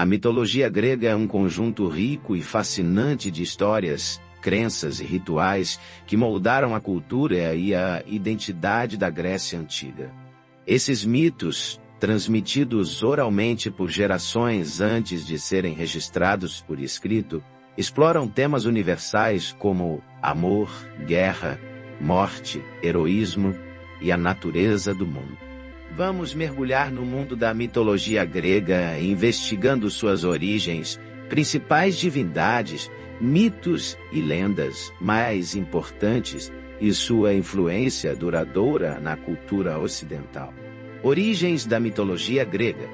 A mitologia grega é um conjunto rico e fascinante de histórias, crenças e rituais que moldaram a cultura e a identidade da Grécia Antiga. Esses mitos, transmitidos oralmente por gerações antes de serem registrados por escrito, exploram temas universais como amor, guerra, morte, heroísmo e a natureza do mundo. Vamos mergulhar no mundo da mitologia grega, investigando suas origens, principais divindades, mitos e lendas mais importantes e sua influência duradoura na cultura ocidental. Origens da mitologia grega.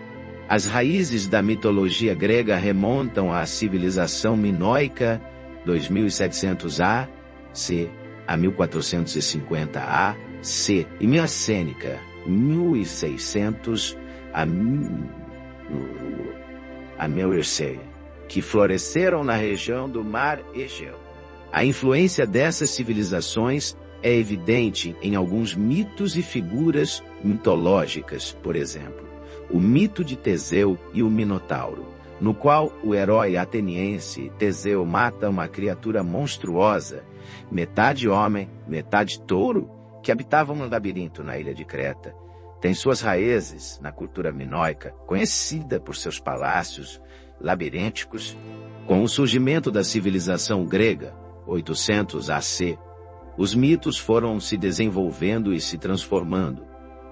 As raízes da mitologia grega remontam à civilização minoica 2700 A.C. a 1450 A.C. e miocênica 1600 a 1000 que floresceram na região do Mar Egeu. A influência dessas civilizações é evidente em alguns mitos e figuras mitológicas, por exemplo, o mito de Teseu e o Minotauro, no qual o herói ateniense Teseu mata uma criatura monstruosa, metade homem, metade touro, que habitava um labirinto na ilha de Creta. Tem suas raízes na cultura minoica, conhecida por seus palácios labirínticos. Com o surgimento da civilização grega, 800 AC, os mitos foram se desenvolvendo e se transformando,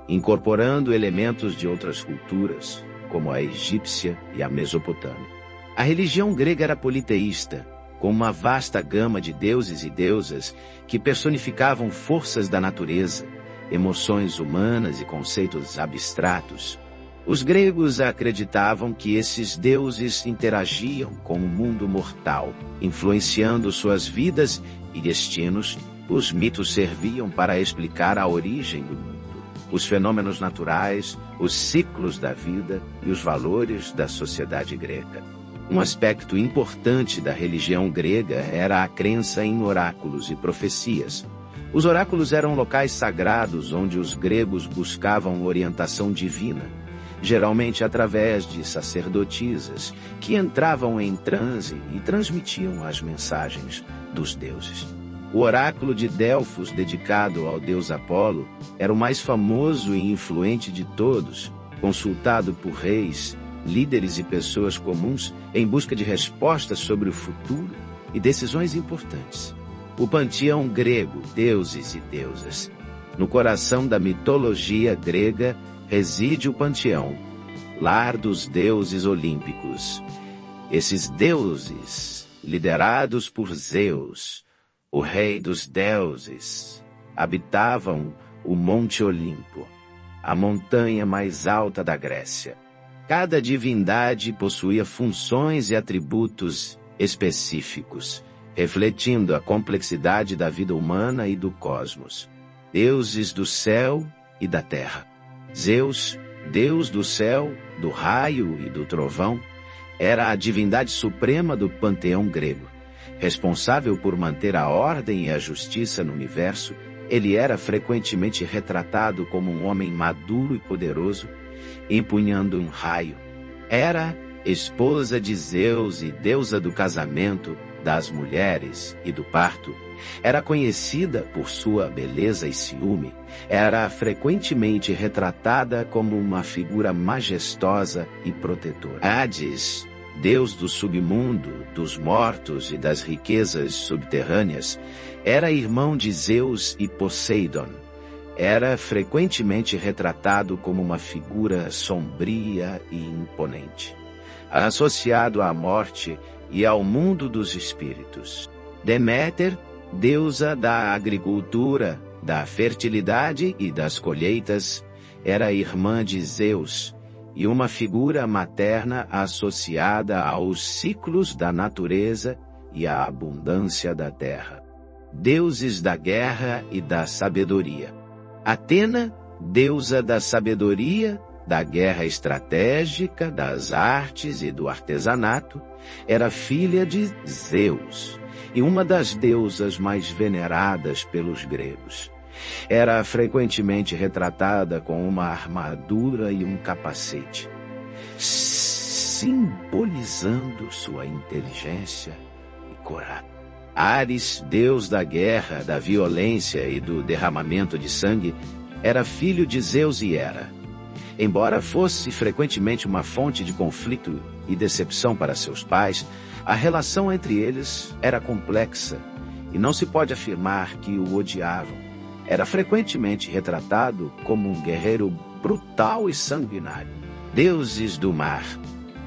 incorporando elementos de outras culturas, como a egípcia e a mesopotâmia. A religião grega era politeísta, com uma vasta gama de deuses e deusas que personificavam forças da natureza, emoções humanas e conceitos abstratos. Os gregos acreditavam que esses deuses interagiam com o mundo mortal, influenciando suas vidas e destinos. Os mitos serviam para explicar a origem do mundo, os fenômenos naturais, os ciclos da vida e os valores da sociedade grega. Um aspecto importante da religião grega era a crença em oráculos e profecias. Os oráculos eram locais sagrados onde os gregos buscavam orientação divina, geralmente através de sacerdotisas, que entravam em transe e transmitiam as mensagens dos deuses. O oráculo de Delfos, dedicado ao deus Apolo, era o mais famoso e influente de todos, consultado por reis, líderes e pessoas comuns em busca de respostas sobre o futuro e decisões importantes. O panteão grego, deuses e deusas. No coração da mitologia grega reside o panteão, lar dos deuses olímpicos. Esses deuses, liderados por Zeus, o rei dos deuses, habitavam o Monte Olimpo, a montanha mais alta da Grécia. Cada divindade possuía funções e atributos específicos, refletindo a complexidade da vida humana e do cosmos. Deuses do céu e da terra. Zeus, deus do céu, do raio e do trovão, era a divindade suprema do panteão grego. Responsável por manter a ordem e a justiça no universo, ele era frequentemente retratado como um homem maduro e poderoso, empunhando um raio. Era esposa de Zeus e deusa do casamento, das mulheres e do parto. Era conhecida por sua beleza e ciúme. Era frequentemente retratada como uma figura majestosa e protetora. Hades, deus do submundo, dos mortos e das riquezas subterrâneas, era irmão de Zeus e Poseidon. Era frequentemente retratado como uma figura sombria e imponente, associado à morte e ao mundo dos espíritos. Deméter, deusa da agricultura, da fertilidade e das colheitas, era irmã de Zeus e uma figura materna associada aos ciclos da natureza e à abundância da terra. Deuses da guerra e da sabedoria. Atena, deusa da sabedoria, da guerra estratégica, das artes e do artesanato, era filha de Zeus e uma das deusas mais veneradas pelos gregos. Era frequentemente retratada com uma armadura e um capacete. simbolizando sua inteligência e coragem. Ares, deus da guerra, da violência e do derramamento de sangue, era filho de Zeus e Hera. Embora fosse frequentemente uma fonte de conflito e decepção para seus pais, a relação entre eles era complexa e não se pode afirmar que o odiavam. Era frequentemente retratado como um guerreiro brutal e sanguinário. Deuses do mar: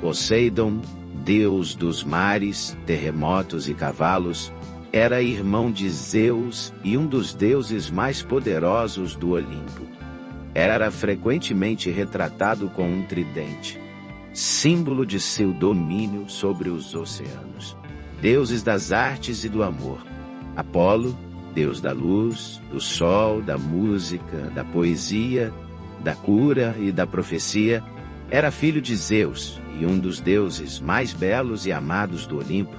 Poseidon, deus dos mares, terremotos e cavalos, era irmão de Zeus e um dos deuses mais poderosos do Olimpo. Era frequentemente retratado com um tridente, símbolo de seu domínio sobre os oceanos. Deuses das artes e do amor: Apolo, deus da luz, do sol, da música, da poesia, da cura e da profecia, era filho de Zeus e um dos deuses mais belos e amados do Olimpo.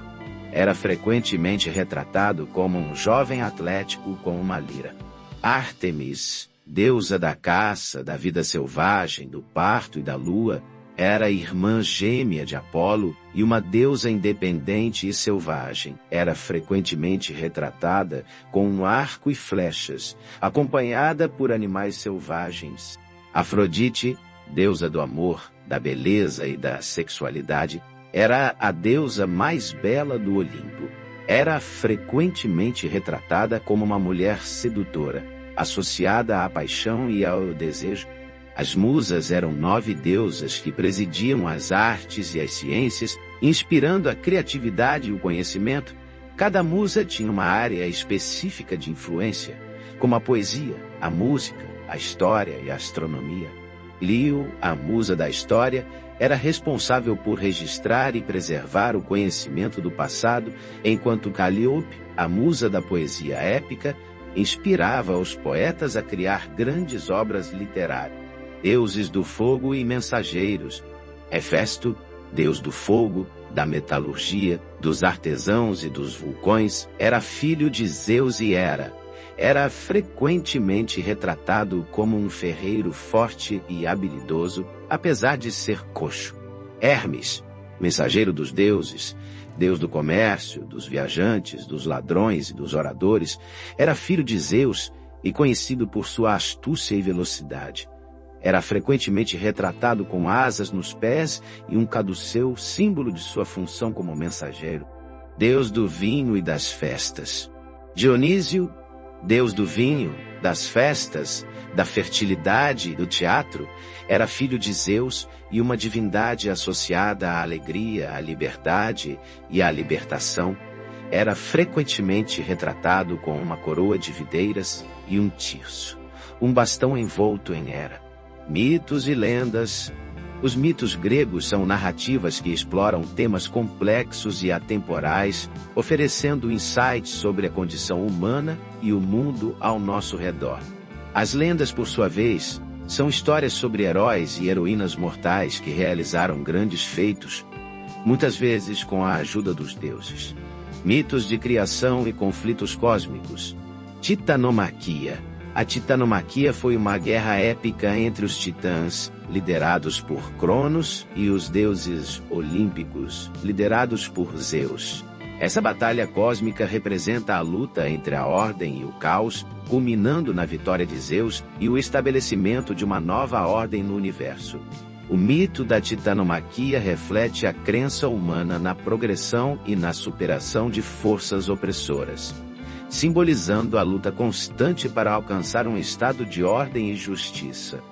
Era frequentemente retratado como um jovem atlético com uma lira. Ártemis, deusa da caça, da vida selvagem, do parto e da lua, era irmã gêmea de Apolo e uma deusa independente e selvagem. Era frequentemente retratada com um arco e flechas, acompanhada por animais selvagens. Afrodite, deusa do amor, da beleza e da sexualidade, era a deusa mais bela do Olimpo. Era frequentemente retratada como uma mulher sedutora, associada à paixão e ao desejo. As musas eram 9 deusas que presidiam as artes e as ciências, inspirando a criatividade e o conhecimento. Cada musa tinha uma área específica de influência, como a poesia, a música, a história e a astronomia. Lío, a musa da história, era responsável por registrar e preservar o conhecimento do passado, enquanto Calíope, a musa da poesia épica, inspirava os poetas a criar grandes obras literárias. Deuses do fogo e mensageiros: Hefesto, deus do fogo, da metalurgia, dos artesãos e dos vulcões, era filho de Zeus e Hera. Era frequentemente retratado como um ferreiro forte e habilidoso, apesar de ser coxo. Hermes, mensageiro dos deuses, deus do comércio, dos viajantes, dos ladrões e dos oradores, era filho de Zeus e conhecido por sua astúcia e velocidade. Era frequentemente retratado com asas nos pés e um caduceu, símbolo de sua função como mensageiro. Deus do vinho e das festas: Dionísio, deus do vinho, das festas, da fertilidade e do teatro, era filho de Zeus e uma divindade associada à alegria, à liberdade e à libertação. Era frequentemente retratado com uma coroa de videiras e um tirso, um bastão envolto em Hera. Mitos e lendas. Os mitos gregos são narrativas que exploram temas complexos e atemporais, oferecendo insights sobre a condição humana e o mundo ao nosso redor. As lendas, por sua vez, são histórias sobre heróis e heroínas mortais que realizaram grandes feitos, muitas vezes com a ajuda dos deuses. Mitos de criação e conflitos cósmicos. Titanomaquia. A titanomaquia foi uma guerra épica entre os titãs, liderados por Cronos, e os deuses olímpicos, liderados por Zeus. Essa batalha cósmica representa a luta entre a ordem e o caos, culminando na vitória de Zeus e o estabelecimento de uma nova ordem no universo. O mito da titanomaquia reflete a crença humana na progressão e na superação de forças opressoras, simbolizando a luta constante para alcançar um estado de ordem e justiça.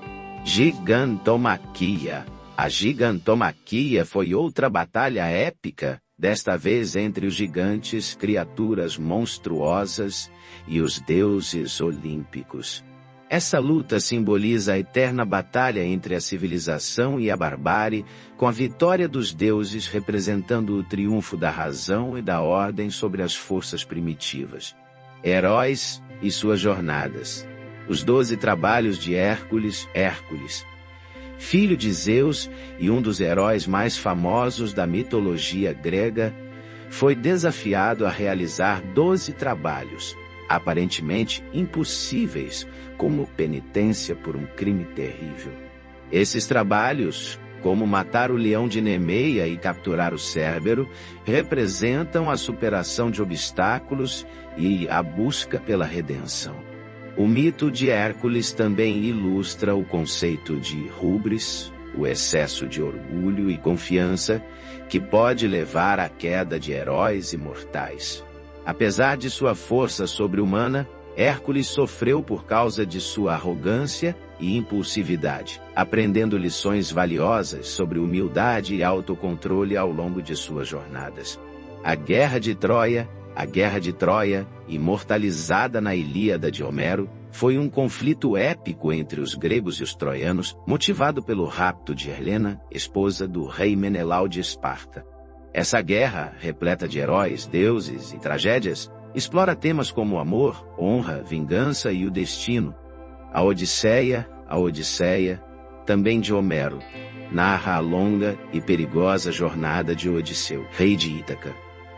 Gigantomaquia. A gigantomaquia foi outra batalha épica, desta vez entre os gigantes, criaturas monstruosas, e os deuses olímpicos. Essa luta simboliza a eterna batalha entre a civilização e a barbárie, com a vitória dos deuses representando o triunfo da razão e da ordem sobre as forças primitivas. Heróis e suas jornadas. Os 12 trabalhos de Hércules, filho de Zeus e um dos heróis mais famosos da mitologia grega, foi desafiado a realizar 12 trabalhos, aparentemente impossíveis, como penitência por um crime terrível. Esses trabalhos, como matar o leão de Nemeia e capturar o Cérbero, representam a superação de obstáculos e a busca pela redenção. O mito de Hércules também ilustra o conceito de hubris, o excesso de orgulho e confiança, que pode levar à queda de heróis imortais. Apesar de sua força sobre-humana, Hércules sofreu por causa de sua arrogância e impulsividade, aprendendo lições valiosas sobre humildade e autocontrole ao longo de suas jornadas. A Guerra de Troia, imortalizada na Ilíada de Homero, foi um conflito épico entre os gregos e os troianos, motivado pelo rapto de Helena, esposa do rei Menelau de Esparta. Essa guerra, repleta de heróis, deuses e tragédias, explora temas como amor, honra, vingança e o destino. A Odisseia, também de Homero, narra a longa e perigosa jornada de Odisseu, rei de Ítaca,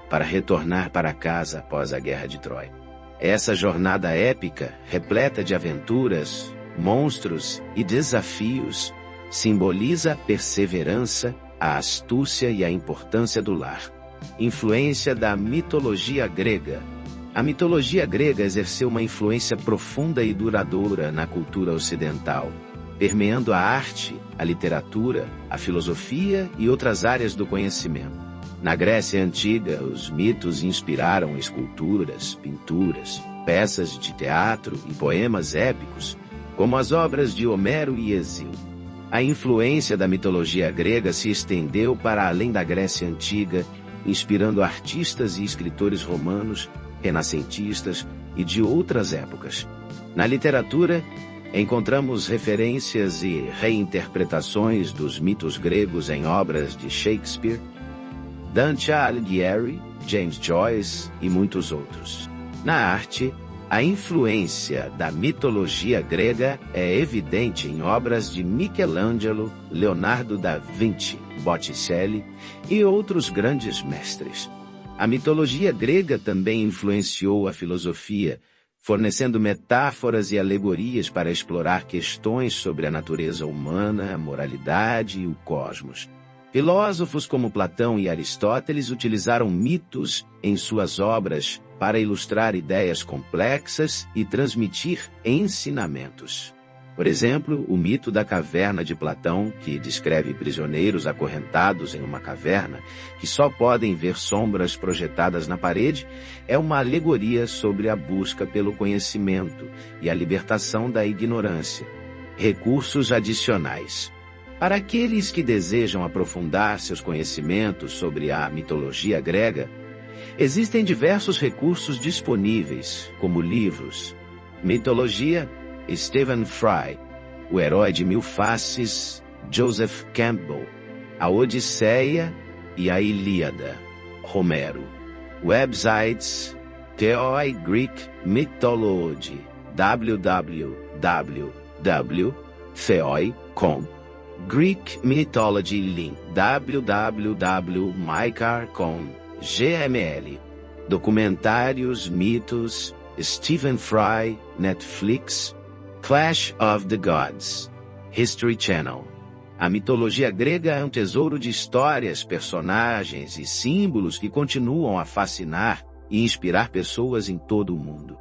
para retornar para casa após a Guerra de Troia. Essa jornada épica, repleta de aventuras, monstros e desafios, simboliza a perseverança, a astúcia e a importância do lar. Influência da mitologia grega. A mitologia grega exerceu uma influência profunda e duradoura na cultura ocidental, permeando a arte, a literatura, a filosofia e outras áreas do conhecimento. Na Grécia Antiga, os mitos inspiraram esculturas, pinturas, peças de teatro e poemas épicos, como as obras de Homero e Hesíodo. A influência da mitologia grega se estendeu para além da Grécia Antiga, inspirando artistas e escritores romanos, renascentistas e de outras épocas. Na literatura, encontramos referências e reinterpretações dos mitos gregos em obras de Shakespeare, Dante Alighieri, James Joyce e muitos outros. Na arte, a influência da mitologia grega é evidente em obras de Michelangelo, Leonardo da Vinci, Botticelli e outros grandes mestres. A mitologia grega também influenciou a filosofia, fornecendo metáforas e alegorias para explorar questões sobre a natureza humana, a moralidade e o cosmos. Filósofos como Platão e Aristóteles utilizaram mitos em suas obras para ilustrar ideias complexas e transmitir ensinamentos. Por exemplo, o mito da caverna de Platão, que descreve prisioneiros acorrentados em uma caverna, que só podem ver sombras projetadas na parede, é uma alegoria sobre a busca pelo conhecimento e a libertação da ignorância. Recursos adicionais. Para aqueles que desejam aprofundar seus conhecimentos sobre a mitologia grega, existem diversos recursos disponíveis, como livros. Mitologia, Stephen Fry, O Herói de Mil Faces, Joseph Campbell, A Odisseia e a Ilíada, Homero. Websites, Theoi Greek Mythology, www.theoi.com, Greek Mythology Link, www.mycar.com, GML. Documentários, mitos, Stephen Fry, Netflix, Clash of the Gods, History Channel. A mitologia grega é um tesouro de histórias, personagens e símbolos que continuam a fascinar e inspirar pessoas em todo o mundo.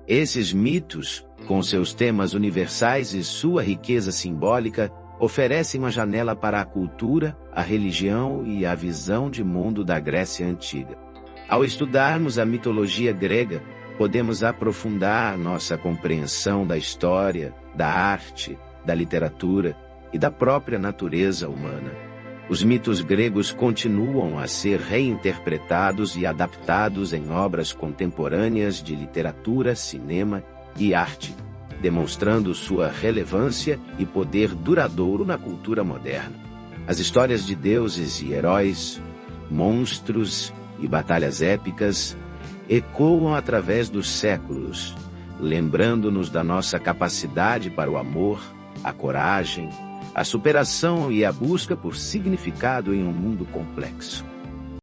Esses mitos, com seus temas universais e sua riqueza simbólica, oferecem uma janela para a cultura, a religião e a visão de mundo da Grécia Antiga. Ao estudarmos a mitologia grega, podemos aprofundar nossa compreensão da história, da arte, da literatura e da própria natureza humana. Os mitos gregos continuam a ser reinterpretados e adaptados em obras contemporâneas de literatura, cinema e arte, demonstrando sua relevância e poder duradouro na cultura moderna. As histórias de deuses e heróis, monstros e batalhas épicas ecoam através dos séculos, lembrando-nos da nossa capacidade para o amor, a coragem, a superação e a busca por significado em um mundo complexo.